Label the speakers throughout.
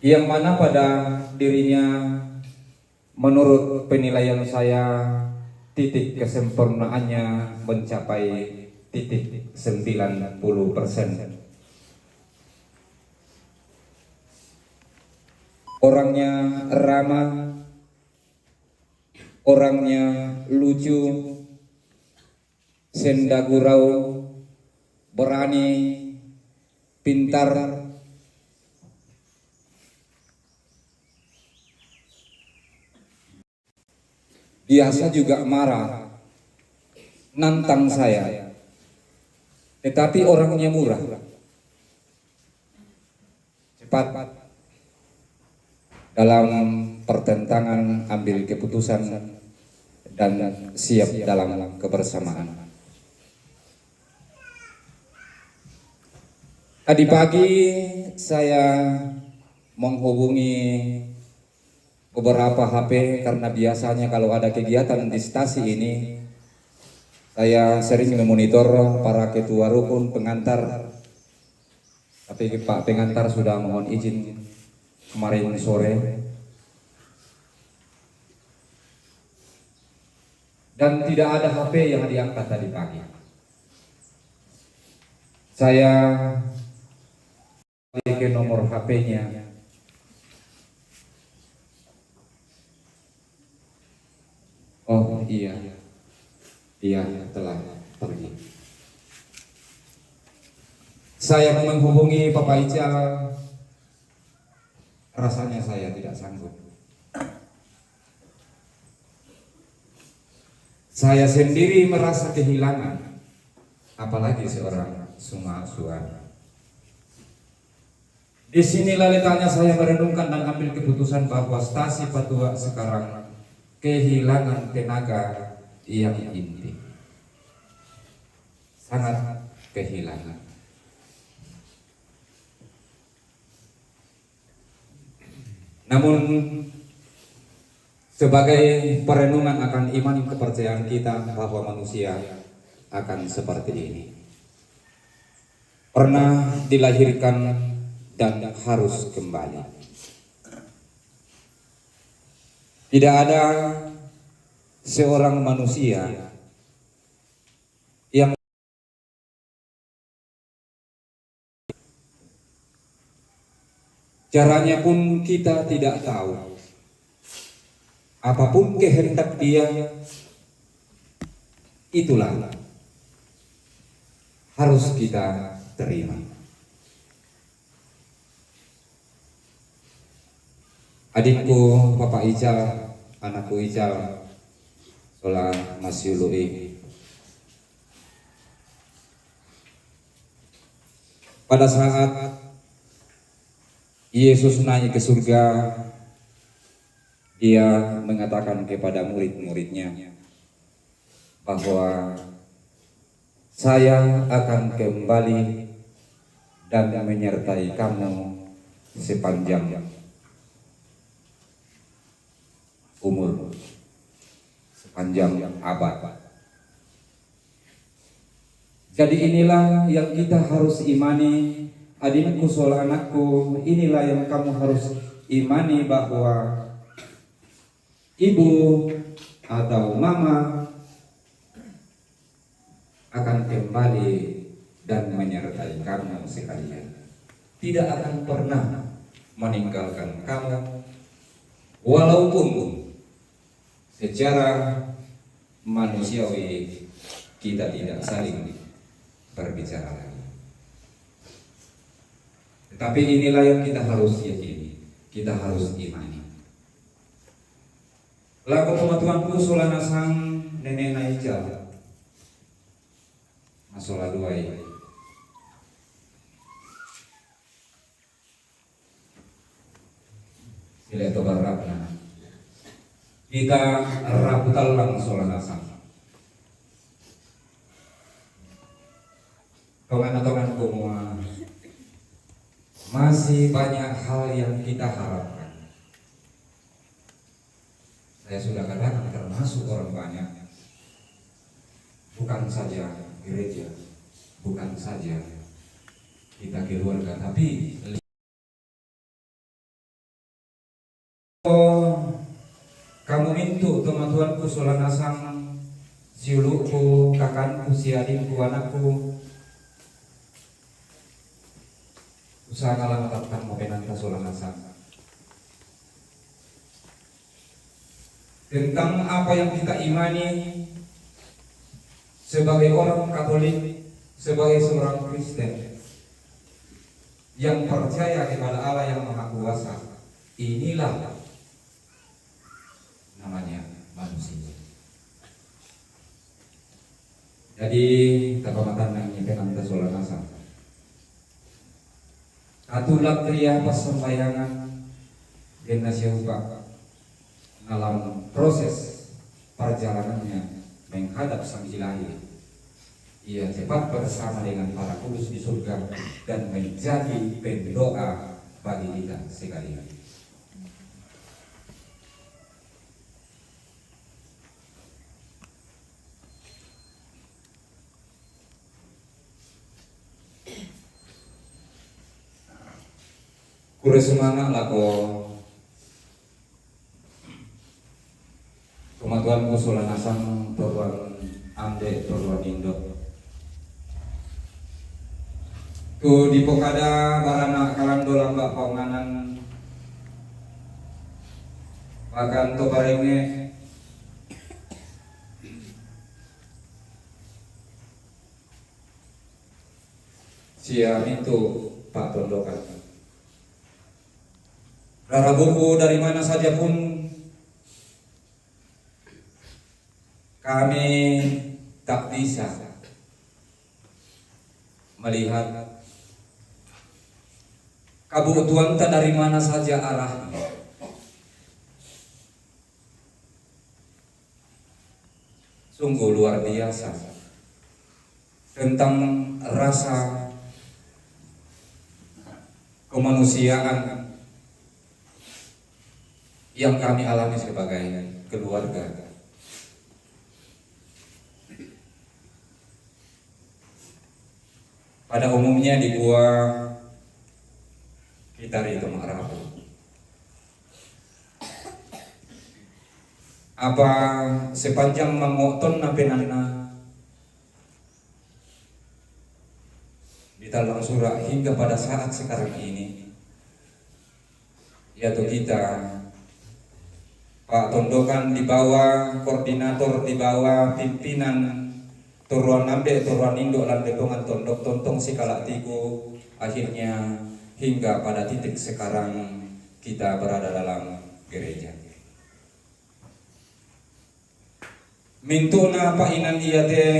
Speaker 1: yang mana pada dirinya menurut penilaian saya titik kesempurnaannya mencapai titik 90%. Orangnya ramah, orangnya lucu, senda gurau, berani, pintar, biasa juga marah, nantang saya, tetapi orangnya murah, cepat dalam pertentangan ambil keputusan dan siap dalam kebersamaan. Tadi pagi saya menghubungi beberapa HP karena biasanya kalau ada kegiatan di stasi ini saya sering memonitor para ketua rukun pengantar, tapi Pak pengantar sudah mohon izin kemarin sore, dan tidak ada HP yang diangkat tadi pagi. Saya ke nomor HP-nya, oh iya, dia telah pergi. Saya menghubungi Bapak Ical, rasanya saya tidak sanggup. Saya sendiri merasa kehilangan, apalagi seorang sumasuan. Disinilah letaknya saya merenungkan dan ambil keputusan bahwa stasi Patua sekarang kehilangan tenaga yang inti, sangat kehilangan. Namun sebagai perenungan akan iman kepercayaan kita bahwa manusia akan seperti ini, pernah dilahirkan dan harus kembali. Tidak ada seorang manusia yang caranya pun kita tidak tahu. Apapun kehendak dia, itulah harus kita terima. Adikku Bapak Ical, anakku Ical, Sola Masyului, pada saat Yesus naik ke surga, dia mengatakan kepada murid-muridnya bahwa saya akan kembali dan menyertai kamu sepanjang umur, sepanjang abad. Jadi inilah yang kita harus imani, adikku soal anakku, inilah yang kamu harus imani, bahwa ibu atau mama akan kembali dan menyertai kamu sekalian, tidak akan pernah meninggalkan kamu, walaupun secara manusiawi kita tidak saling berbicara lagi. Tetapi inilah yang kita harus yakini, kita harus imani. Lagu pematuanku solana sang nenek naija masola duai. Sila itu barapna kita raputal lang solana sang. Tongan-tongan kumua, masih banyak hal yang kita harapkan. Saya sudah katakan termasuk orang banyak, bukan saja gereja, bukan saja kita keluarga, tapi kamu mintu teman-tuanku solanasang siuluku, kakanku, siadinku, anakku, usahakanlah menetapkan mopenanta solanasang tentang apa yang kita imani sebagai orang Katolik, sebagai seorang Kristen yang percaya kepada Allah yang Maha Kuasa. Inilah namanya manusia. Jadi takamatan yang penanta solanasa atulah kriya pasembayangan generasi ubah dalam proses perjalanannya menghadap Sang Ilahi. Ia cepat bersama dengan para kudus di surga dan menjadi pendoa bagi kita sekalian. Kure semangat lah ko kematuanku solanasang toruan ande toruan indo tu di pokada barana kalando lamba paunganan bahkan to barenge siam itu Pak Tondokan rara buku dari mana saja pun kami tak bisa melihat kebutuhan tak dari mana saja arahnya. Sungguh luar biasa tentang rasa kemanusiaan yang kami alami sebagai keluarga. Pada umumnya di gua kita itu Marabu. Apa sepanjang mengoton napenana di dalam surah hingga pada saat sekarang ini, yaitu kita Pak Tondokan di bawah koordinator, di bawah pimpinan Turuan Nambe, Turuan Indo, dan Depongan Tondok Tontong Sikala Tigo, akhirnya hingga pada titik sekarang kita berada dalam gereja. Mintuna painan iya teh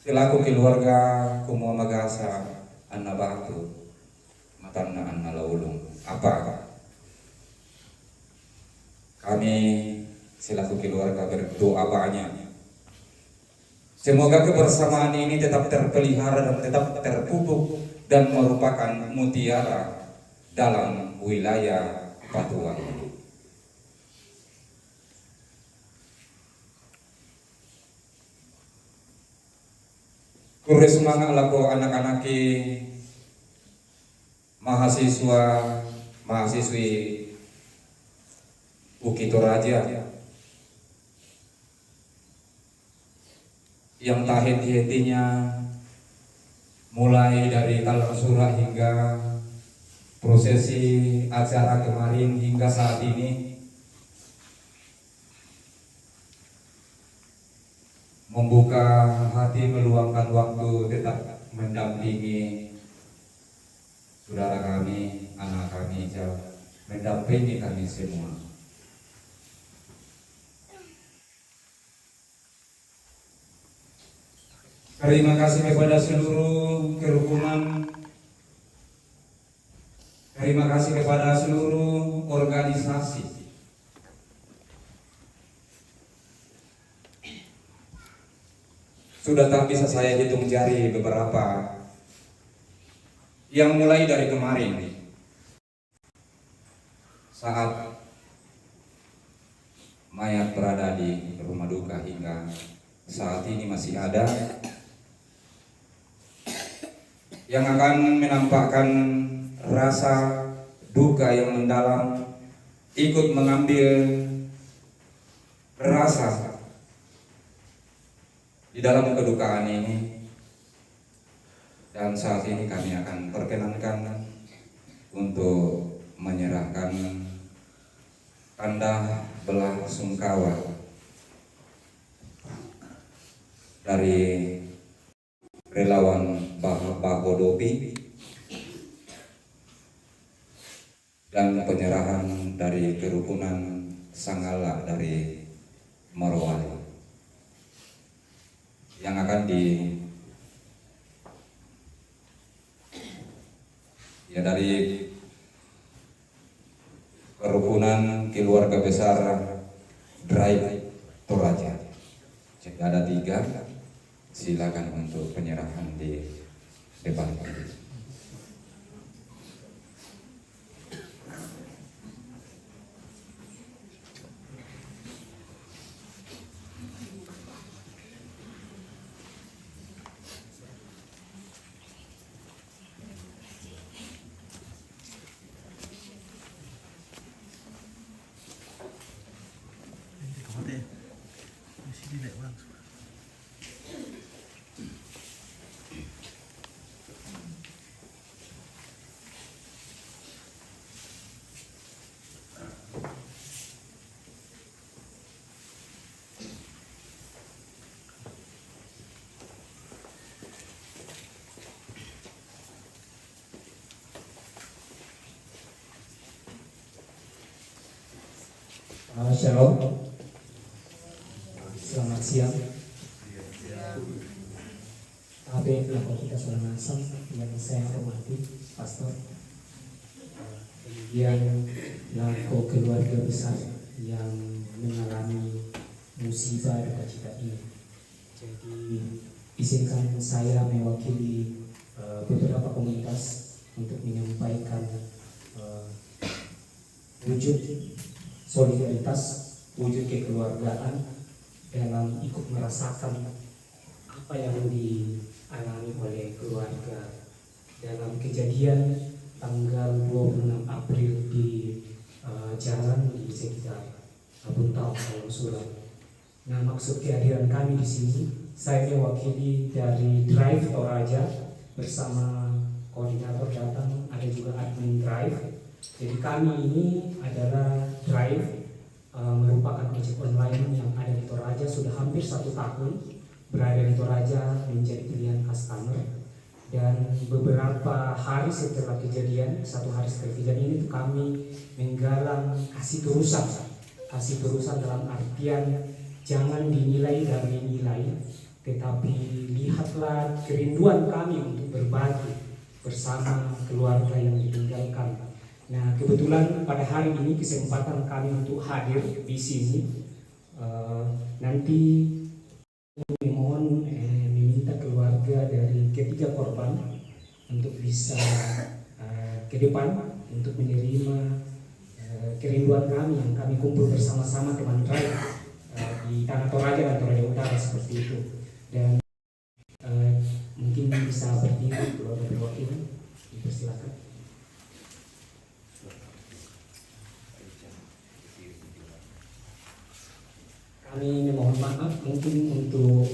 Speaker 1: selaku keluarga kumua magasa anna batu matanna anna laulung apa kami selaku keluarga berdoa banyak. Semoga kebersamaan ini tetap terpelihara dan tetap terpupuk dan merupakan mutiara dalam wilayah Papua. Kure semangat lako anak-anak mahasiswa mahasiswi UKI Toraja yang tak henti-hentinya mulai dari talang surah hingga prosesi acara kemarin hingga saat ini membuka hati, meluangkan waktu tetap mendampingi saudara kami, anak kami, mendampingi kami semua. Terima kasih kepada seluruh kerukunan. Terima kasih kepada seluruh organisasi. Sudah tak bisa saya hitung jari beberapa yang mulai dari kemarin saat mayat berada di rumah duka hingga saat ini masih ada yang akan menampakkan rasa duka yang mendalam ikut mengambil rasa di dalam kedukaan ini. Dan saat ini kami akan perkenankan untuk menyerahkan tanda belah sungkawa dari relawan Bahodopi dan penyerahan dari kerukunan Sangala dari Morowali yang akan dari kerukunan keluarga besar Drive Toraja. Jika ada 3, silakan untuk penyerahan di depan.
Speaker 2: Shalom, selamat siang. Abe pelakon kita Sunan Asam yang saya hormati, Pastor. Kemudian laku keluarga besar yang mengalami musibah duka cita ini. Jadi izinkan saya mewakili beberapa komunitas untuk menyampaikan wujud solidaritas, wujud kekeluargaan dalam ikut merasakan apa yang dialami oleh keluarga dalam kejadian tanggal 26 April di jalan di sekitar Buntau, Surat. Nah, maksud kehadiran kami di sini, saya mewakili dari Drive Toraja bersama koordinator datang, ada juga admin Drive. Jadi kami ini adalah Drive, merupakan ojek online yang ada di Toraja sudah hampir 1 tahun berada di Toraja menjadi pilihan customer. Dan beberapa hari setelah kejadian, 1 hari setelah kejadian itu kami menggalang kasih terusan dalam artian jangan dinilai dari nilai, tetapi lihatlah kerinduan kami untuk berbagi bersama keluarga yang ditinggalkan. Nah, kebetulan pada hari ini kesempatan kami untuk hadir di sini. Nanti mohon meminta keluarga dari ketiga korban untuk bisa ke depan untuk menerima kerinduan kami yang kami kumpul bersama-sama teman Drive di Tanah Toraja dan Toraja Utara seperti itu. Dan mungkin bisa berdiri keluarga perwakilan, dipersilakan. Kami mohon maaf mungkin untuk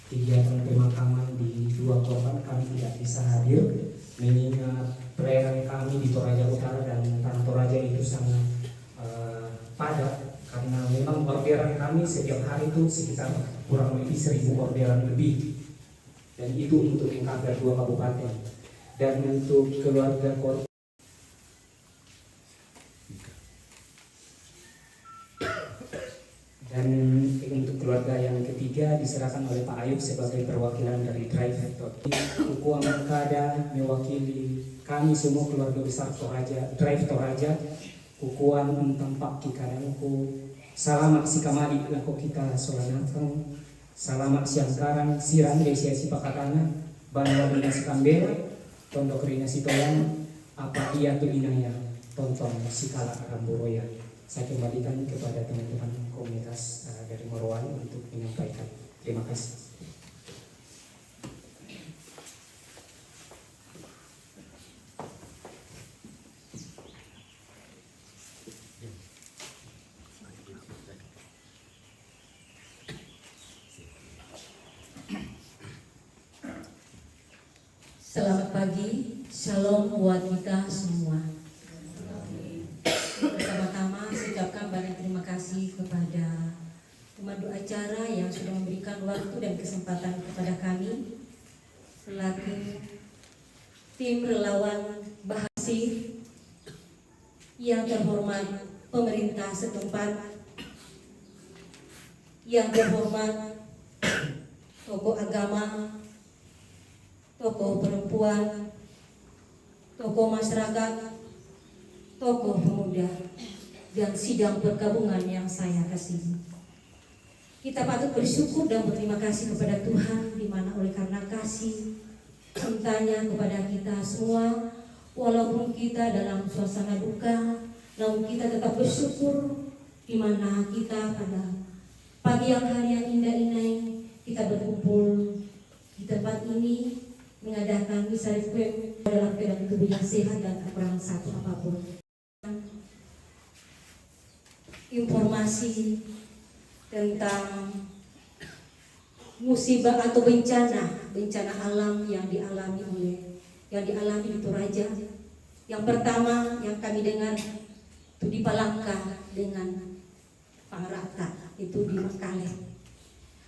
Speaker 2: kegiatan pemakaman di 2 korban kami tidak bisa hadir mengingat perayaan kami di Toraja Utara dan Tanah Toraja itu sangat padat karena memang orderan kami setiap hari itu sekitar kurang lebih 1000 orderan lebih, dan itu untuk mengcover 2 kabupaten. Dan untuk keluarga korban dan untuk keluarga yang ketiga diserahkan oleh Pak Ayub sebagai perwakilan dari Drive. Kuku Amangkada mewakili kami semua keluarga besar Toraja, Drive Toraja. Kukuan Tampak Kikaranku, salamat si kamali lako kita solanatang, salamat siangkaran siran desia si pakatana, banwa si kambela, tondok rina si tolang, apa iya tu inaya, tonton si kala ramburoya. Saya kembalikan kepada teman-teman komunitas dari Morowali untuk menyampaikan. Terima kasih.
Speaker 3: Selamat pagi, shalom buat kita semua. Pertama-tama saya ucapkan banyak terima kasih kepada pemandu acara yang sudah memberikan waktu dan kesempatan kepada kami selaku tim relawan Bahasi, yang terhormat pemerintah setempat, yang terhormat tokoh agama, tokoh perempuan, tokoh masyarakat, tokoh pemuda, dan sidang perkabungan yang saya kasihi. Kita patut bersyukur dan berterima kasih kepada Tuhan, di mana oleh karena kasih cintanya kepada kita semua, walaupun kita dalam suasana duka, namun kita tetap bersyukur, di mana kita pada pagi yang hari yang indah-indah ini kita berkumpul di tempat ini mengadakan misa requiem dalam keadaan tubuh yang sehat dan kurang satu apapun. Informasi tentang musibah atau bencana alam yang dialami di Toraja. Yang pertama yang kami dengar itu di Palangka dengan Pangrata, itu di Mekale.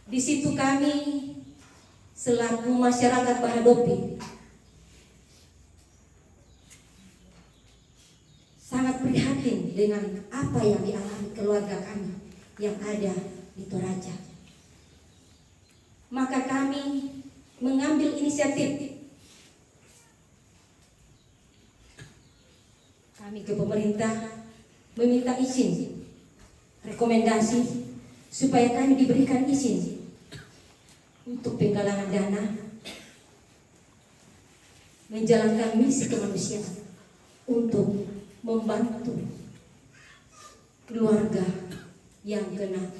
Speaker 3: Di situ kami selaku masyarakat Bahadopi sangat prihatin dengan apa yang dialami keluarga kami yang ada di Toraja. Maka kami mengambil inisiatif, kami ke pemerintah meminta izin, rekomendasi supaya kami diberikan izin untuk penggalangan dana menjalankan misi kemanusiaan untuk membantu keluarga yang kena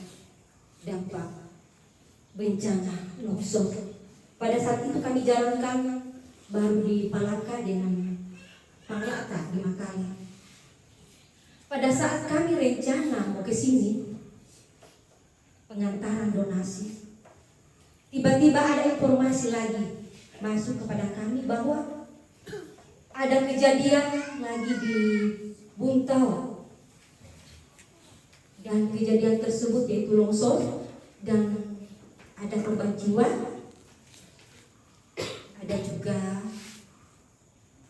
Speaker 3: dampak bencana longsor. Pada saat itu kami jalankan baru di Palangka dengan Pangrata di Mekale. Pada saat kami rencana mau ke sini pengantaran donasi, tiba-tiba ada informasi lagi masuk kepada kami bahwa ada kejadian lagi di Buntau, dan kejadian tersebut yaitu longsor dan ada korban jiwa, ada juga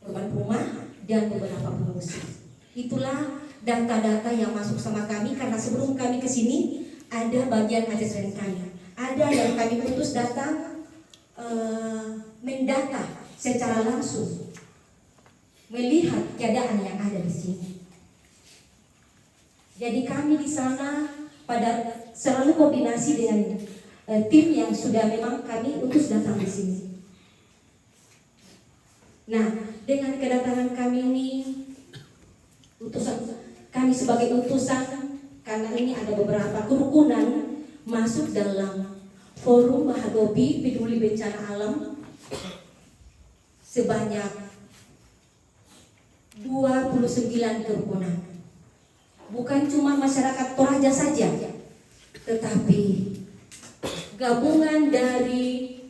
Speaker 3: korban rumah dan beberapa pengungsi. Itulah data-data yang masuk sama kami, karena sebelum kami ke sini ada bagian asesmen kami, ada yang kami utus datang mendata secara langsung, melihat keadaan yang ada di sini. Jadi kami di sana pada selalu koordinasi dengan tim yang sudah memang kami utus datang di sini. Nah, dengan kedatangan kami ini, utusan kami sebagai utusan, karena ini ada beberapa kerukunan masuk dalam forum Bahadopi peduli bencana alam sebanyak 29 kerukunan. Bukan cuma masyarakat Toraja saja, tetapi gabungan dari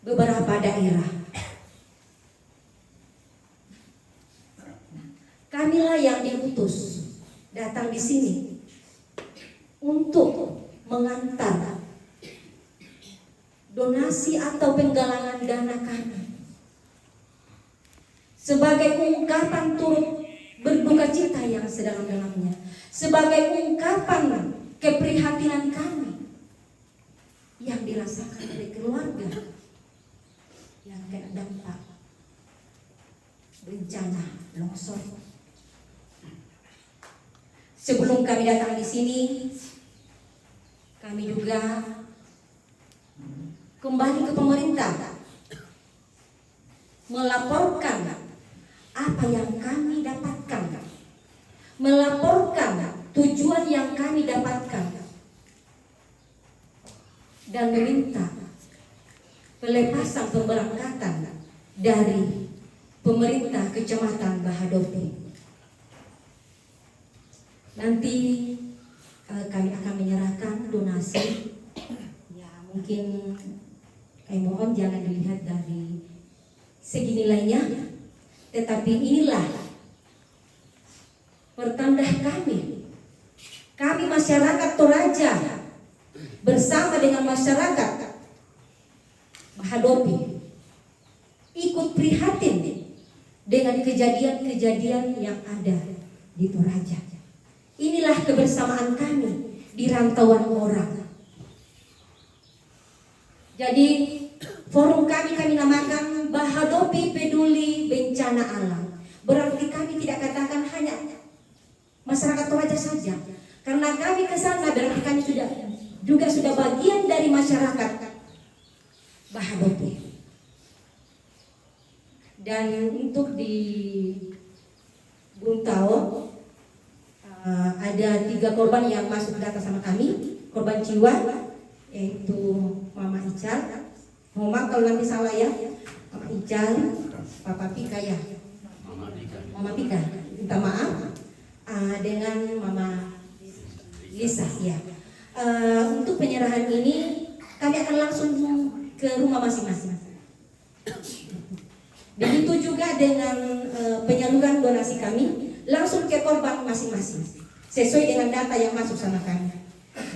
Speaker 3: beberapa daerah. Kamilah yang diutus datang di sini untuk mengantar donasi atau penggalangan dana kami sebagai ungkapan turut berduka cita yang sedalam-dalamnya, sebagai ungkapan keprihatinan kami yang dirasakan oleh keluarga yang kena dampak bencana longsor. Sebelum kami datang di sini, kami juga kembali ke pemerintah melaporkan apa yang kami dapatkan, melaporkan tujuan yang kami dapatkan, dan meminta pelepasan pemberangkatan dari pemerintah Kecamatan Bahadopi. Nanti kami akan menyerahkan donasi, ya mungkin Kami mohon jangan dilihat dari segi nilainya, tetapi inilah pertanda kami. Kami masyarakat Toraja bersama dengan masyarakat Bahadopi ikut prihatin dengan kejadian-kejadian yang ada di Toraja. Inilah kebersamaan kami di rantauan orang. Jadi forum kami namakan Bahadopi Peduli Bencana Alam. Berarti kami tidak katakan hanya masyarakat Toraja saja, karena kami ke sana berarti kami sudah bagian dari masyarakat Bahadopi. Dan untuk di Buntao ada 3 korban yang masuk data sama kami, korban jiwa, yaitu Mama Ical, Mama kalau nanti salah ya, Mama Ical, Papa Pika ya, Mama Pika, minta maaf, dengan Mama Lisa ya. Untuk penyerahan ini kami akan langsung ke rumah masing-masing. Begitu juga dengan penyaluran donasi kami langsung ke korban masing-masing sesuai dengan data yang masuk sama kami.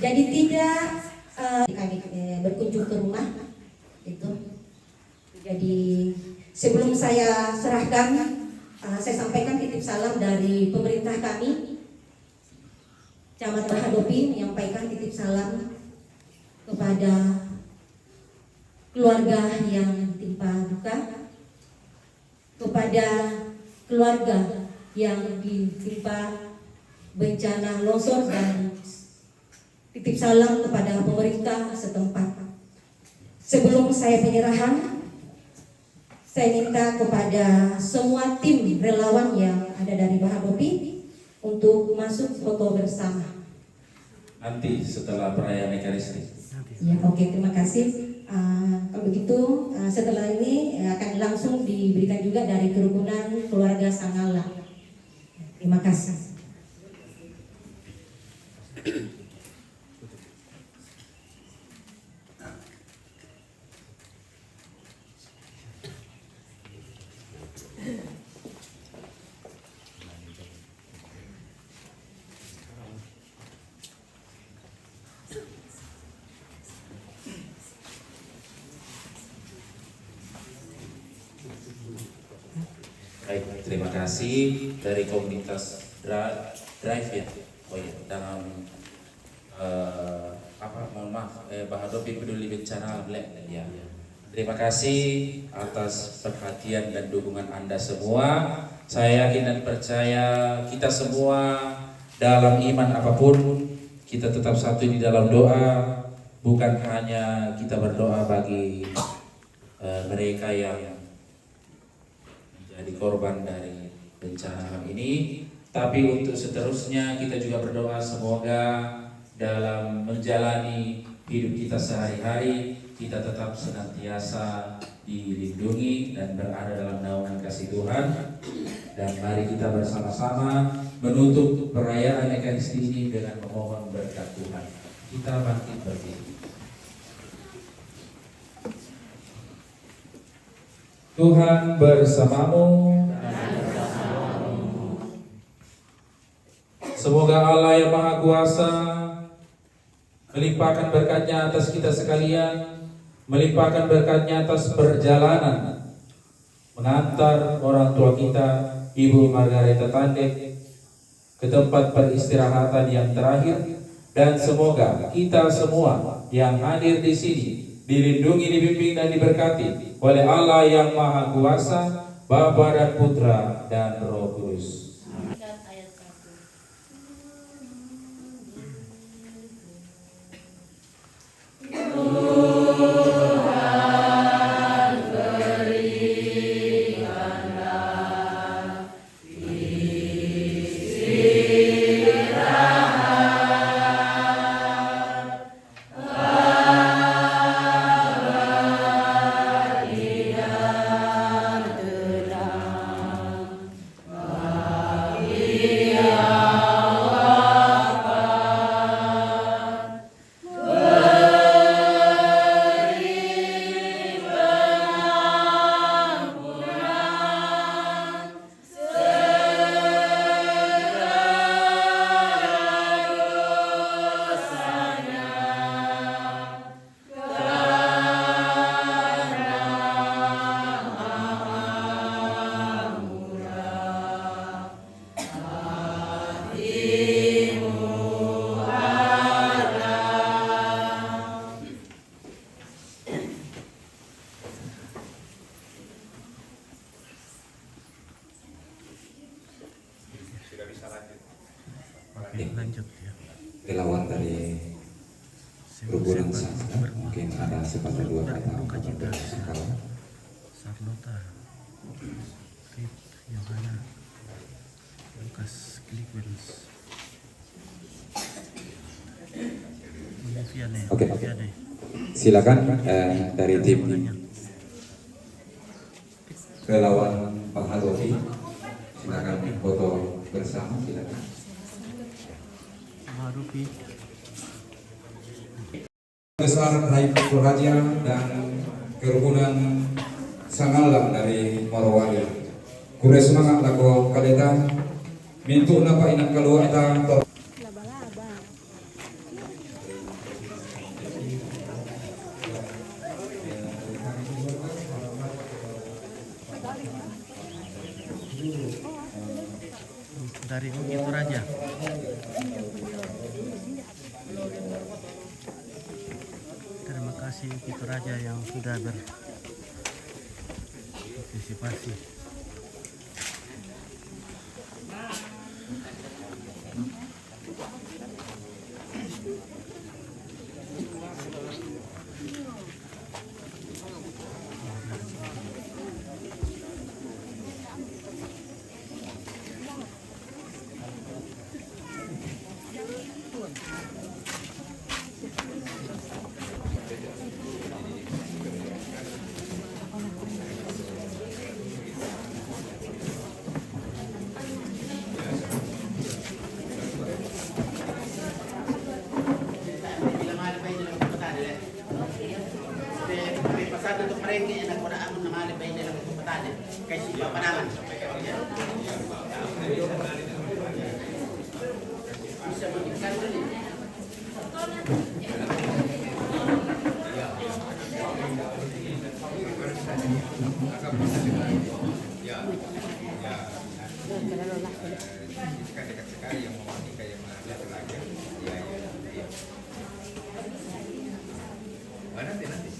Speaker 3: Jadi tidak kami berkunjung ke rumah itu. Jadi sebelum saya serahkan, saya sampaikan titip salam dari pemerintah kami, Camat Bahadopi menyampaikan titip salam kepada keluarga yang ditimpa duka, kepada keluarga yang ditimpa bencana longsor, dan titip salam kepada pemerintah setempat. Sebelum saya penyerahan, saya minta kepada semua tim relawan yang ada dari Bahadopi untuk masuk foto bersama.
Speaker 4: Nanti setelah perayaan Ekaristi.
Speaker 3: Ya, oke, terima kasih. Kalau begitu setelah ini akan langsung diberikan juga dari kerukunan keluarga Sangala. Terima kasih.
Speaker 4: Baik, terima kasih dari komunitas Drive ya. Oh ya, dalam Bahadopi Peduli Bencana Alam ya. Terima kasih atas perhatian dan dukungan Anda semua. Saya yakin dan percaya kita semua dalam iman apapun kita tetap satu di dalam doa. Bukan hanya kita berdoa bagi mereka yang jadi korban dari bencana alam ini, tapi untuk seterusnya kita juga berdoa semoga dalam menjalani hidup kita sehari-hari kita tetap senantiasa dilindungi dan berada dalam naungan kasih Tuhan. Dan mari kita bersama-sama menutup perayaan Ekaristi ini dengan memohon berkat Tuhan. Kita bangkit berdiri. Tuhan bersamamu. Semoga Allah yang Maha Kuasa melimpahkan berkat-Nya atas kita sekalian, melimpahkan berkat-Nya atas perjalanan mengantar orang tua kita, Ibu Margareta Tandek, ke tempat peristirahatan yang terakhir, dan semoga kita semua yang hadir di sini dilindungi, dibimbing dan diberkati oleh Allah yang Maha Kuasa, Bapa dan Putra dan Roh Kudus.
Speaker 5: lanjut ya.
Speaker 1: Relawan dari Perguruan Sastra, mungkin ada sepatah dua kata kepada kawan.
Speaker 5: Sarlota, Rit, Yohana, Lukas, Clickbens, Viviane,
Speaker 1: Oke.
Speaker 5: Viviane.
Speaker 1: Silakan dari tim relawan Pak Hadofi, silakan foto bersama, silakan.
Speaker 5: Marupi,
Speaker 1: Besar Raipur Toraja dan kerukunan Sangalang dari Morowali. Kure semangat lagu kaleta mintu napa inak keluar ta
Speaker 5: dari Uki Toraja. Terima kasih Uki Toraja yang sudah berpartisipasi.
Speaker 6: Pasado untuk mereka yang nagkuraan ng mga libay nila ng kupatan kasi papanaman. Bisa mengikat ini.
Speaker 1: dekat sekali yang memakai yang mana lagi. Iya. Nanti.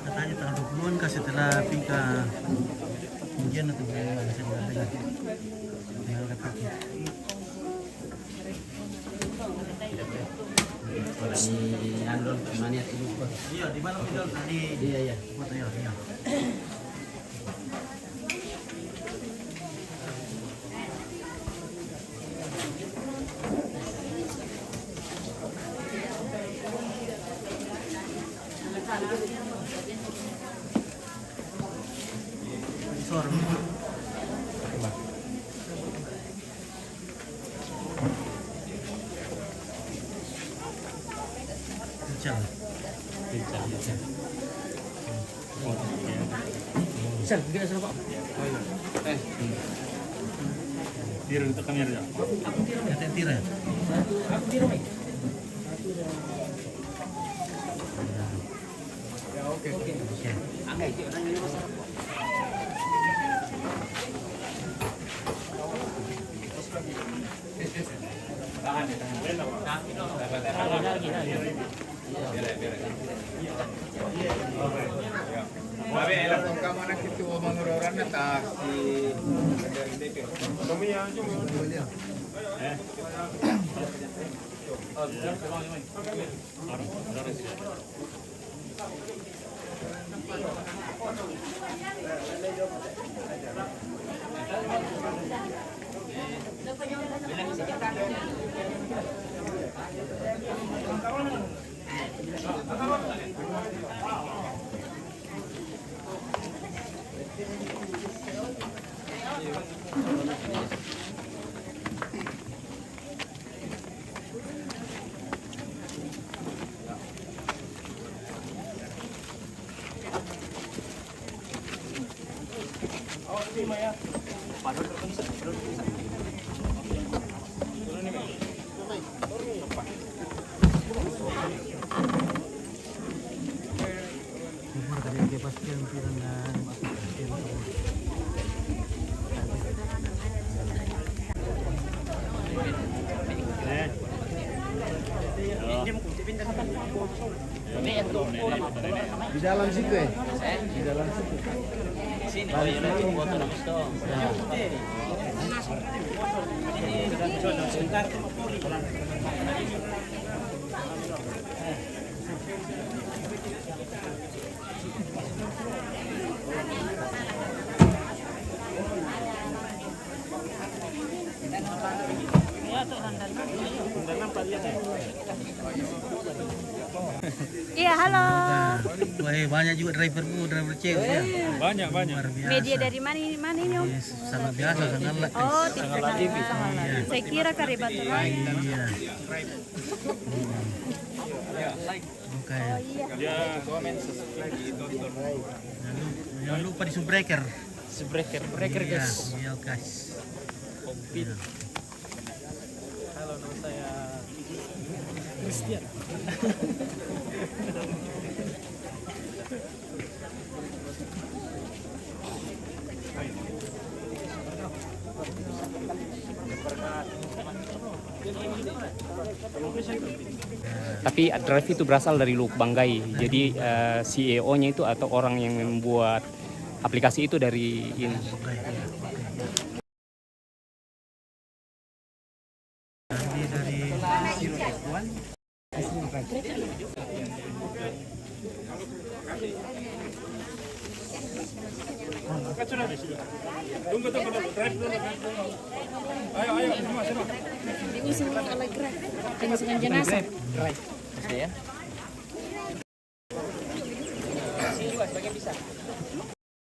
Speaker 5: Katanya tanggal 20-an kah setelah Pika ujian atau bagaimana saya dengar tinggal kata
Speaker 6: Kalau di Andon mana itu?
Speaker 5: iya di mana video tadi
Speaker 6: Iya.
Speaker 5: foto ya iya. Sor. Bincang.
Speaker 6: Sir, gila sama Pak.
Speaker 5: Tiru itu kamera ya. Aku tira ya.
Speaker 6: Aku di rumah.
Speaker 5: Oke.
Speaker 6: Anggai itu orang ini masalah.
Speaker 7: Tapi enak kung kamu anak itu mengururan na taksi. Kami yang
Speaker 5: Di dalam situ ya? Di dalam situ.
Speaker 6: Sini, oh iya nanti foto nama dong.
Speaker 8: Iya, halo.
Speaker 5: Wah, banyak juga driver cewek ya.
Speaker 7: Banyak.
Speaker 5: Luar biasa.
Speaker 8: Media dari mana ini, Om?
Speaker 5: Yes, sangat biasa, sangat lah.
Speaker 8: Oh, TV. Saya kira Karibat Rai.
Speaker 5: Iya. Oke. Jangan lupa di subbreaker.
Speaker 6: Breaker
Speaker 5: Iya,
Speaker 6: guys.
Speaker 5: iya guys. Iya.
Speaker 6: Halo, nama saya Christian.
Speaker 2: Tapi drive itu berasal dari Luke Banggai. Jadi CEO-nya itu atau orang yang membuat aplikasi itu dari ini.
Speaker 5: Nanti dari Zero F1.
Speaker 8: Diusung oleh Grab. Pengusungan jenazah.
Speaker 6: Saya. Sini juga sebagian bisa.